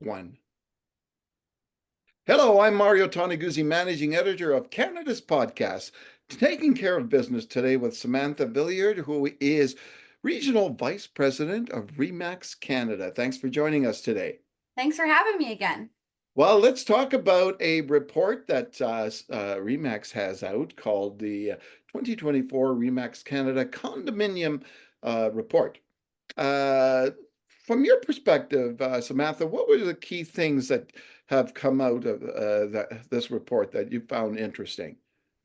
One. Hello, I'm Mario Toneguzzi, managing editor of Canada's podcast, taking care of business today with Samantha Villiard, who is regional vice president of REMAX Canada. Thanks for joining us today. Thanks for having me again. Well, let's talk about a report that REMAX has out called the 2024 REMAX Canada Condominium Report. Uh, from your perspective, Samantha, what were the key things that have come out of this report that you found interesting?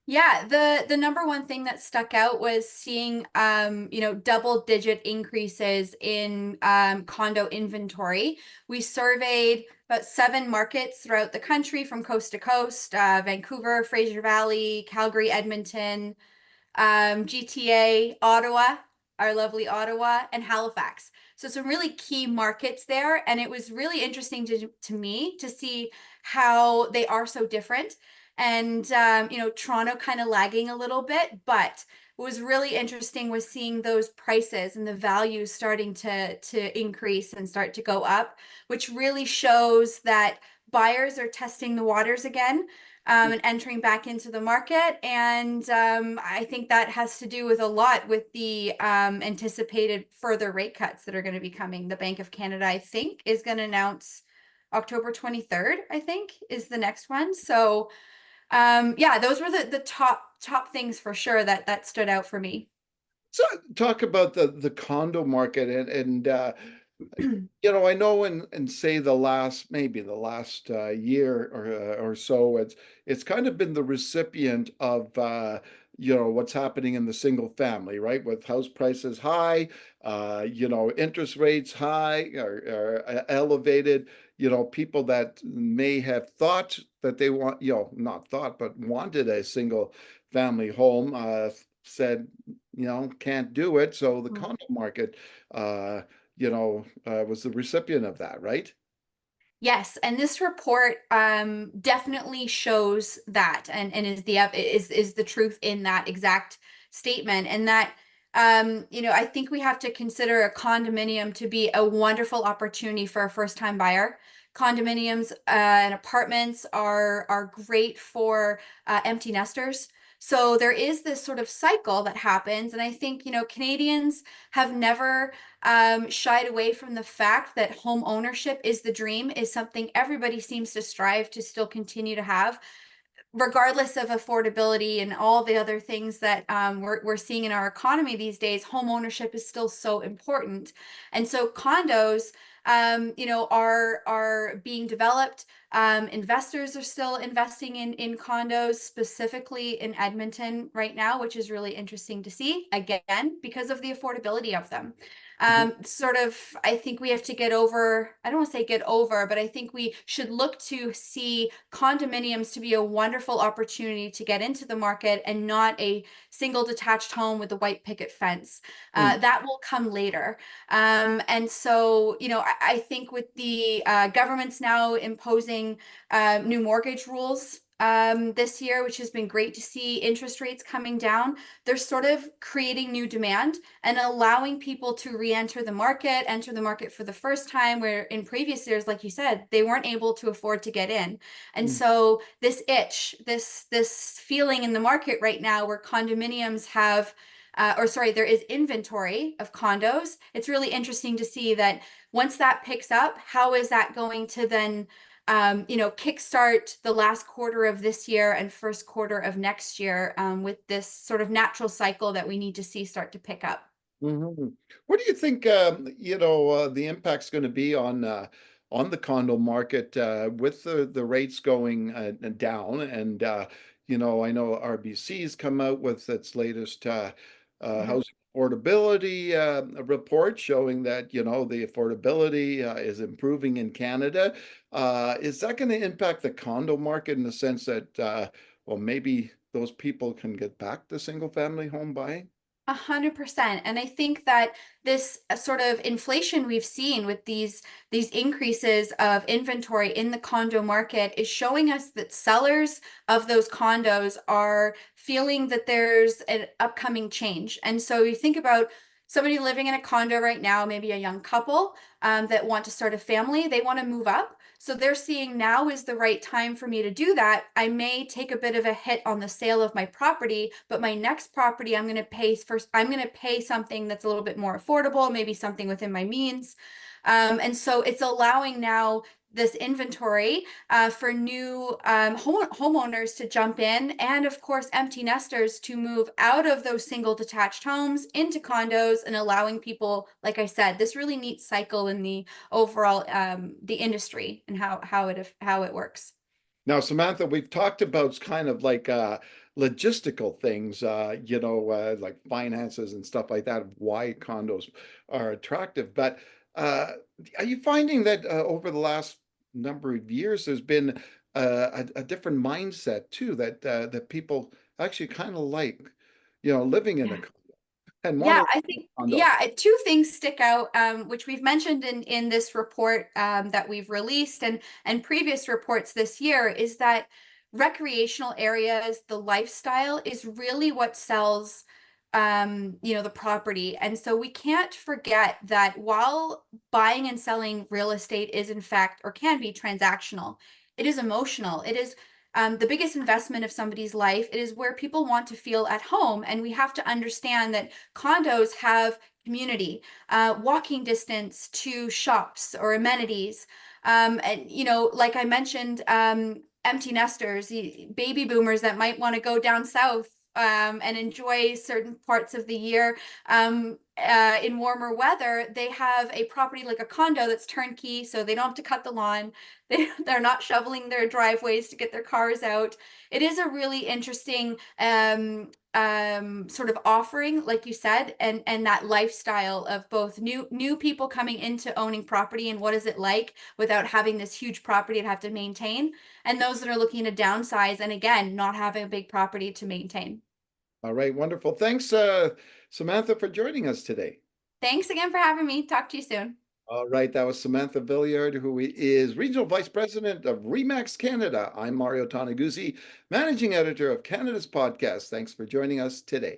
Yeah, the number one thing that stuck out was seeing double digit increases in condo inventory. We surveyed about 7 markets throughout the country from coast to coast, Vancouver, Fraser Valley, Calgary, Edmonton, GTA, Ottawa, our lovely Ottawa, and Halifax. So some really key markets there. And it was really interesting to me to see how they are so different. And, Toronto kind of lagging a little bit, but what was really interesting was seeing those prices and the values starting to increase and start to go up, which really shows that buyers are testing the waters again, and entering back into the market. And I think that has to do with a lot with the anticipated further rate cuts that are going to be coming. The Bank of Canada, I think, is going to announce October 23rd, I think, is the next one. So yeah, those were the top things for sure that stood out for me. So talk about the condo market and I know in say the last maybe the last year or so, it's kind of been the recipient of what's happening in the single family, right? With house prices high, interest rates high or elevated. People that may have thought that they want, not thought, but wanted a single family home, said, can't do it. So the condo market, was the recipient of that, right? Yes, and this report definitely shows that and is the truth in that exact statement. And that I think we have to consider a condominium to be a wonderful opportunity for a first-time buyer. Condominiums and apartments are great for empty nesters. So there is this sort of cycle that happens, and I think Canadians have never shied away from the fact that home ownership is the dream, is something everybody seems to strive to still continue to have, regardless of affordability and all the other things that we're seeing in our economy these days. Home ownership is still so important. And so condos, are being developed. Investors are still investing in condos, specifically in Edmonton right now, which is really interesting to see, again, because of the affordability of them. I think we have to get over, I don't want to say get over, but I think we should look to see condominiums to be a wonderful opportunity to get into the market, and not a single detached home with a white picket fence. That will come later. And so, I think with the governments now imposing new mortgage rules this year, which has been great to see, interest rates coming down, they're sort of creating new demand and allowing people to enter the market for the first time, where in previous years, like you said, they weren't able to afford to get in. And Mm. so this itch, this feeling in the market right now where condominiums have there is inventory of condos. It's really interesting to see that once that picks up, how is that going to then kickstart the last quarter of this year and first quarter of next year, with this sort of natural cycle that we need to see start to pick up. Mhm. What do you think, the impact's going to be on the condo market with the rates going down? And I know RBC's come out with its latest Mhm. housing affordability report showing that the affordability is improving in Canada. Is that going to impact the condo market in the sense that well, maybe those people can get back to single family home buying? 100%. And I think that this sort of inflation we've seen with these increases of inventory in the condo market is showing us that sellers of those condos are feeling that there's an upcoming change. And so you think about somebody living in a condo right now, maybe a young couple that want to start a family, they want to move up. So they're seeing now is the right time for me to do that. I may take a bit of a hit on the sale of my property, but my next property I'm going to pay first. I'm going to pay something that's a little bit more affordable, maybe something within my means. And so it's allowing now this inventory for new homeowners to jump in, and of course empty nesters to move out of those single detached homes into condos, and allowing people, like I said, this really neat cycle in the overall the industry and how it works. Now, Samantha, we've talked about kind of like logistical things, like finances and stuff like that, why condos are attractive. But uh, are you finding that over the last number of years, there's been a different mindset too, that people actually kind of like, living in a Yeah. condo and want to Yeah, live I in a think, condo? yeah, two things stick out, which we've mentioned in this report that we've released, and previous reports this year, is that recreational areas, the lifestyle is really what sells the property. And so we can't forget that while buying and selling real estate is in fact, or can be, transactional, it is emotional. It is the biggest investment of somebody's life. It is where people want to feel at home. And we have to understand that condos have community, walking distance to shops or amenities. And, like I mentioned, empty nesters, baby boomers that might want to go down south and enjoy certain parts of the year in warmer weather, they have a property like a condo that's turnkey, so they don't have to cut the lawn. They're not shoveling their driveways to get their cars out. It is a really interesting sort of offering, like you said, and that lifestyle of both new people coming into owning property, and what is it like without having this huge property to have to maintain, and those that are looking to downsize and again not having a big property to maintain. All right, wonderful. Thanks, Samantha, for joining us today. Thanks again for having me. Talk to you soon. All right, that was Samantha Villiard, who is Regional Vice President of REMAX Canada. I'm Mario Toneguzzi, Managing Editor of Canada's Podcast. Thanks for joining us today.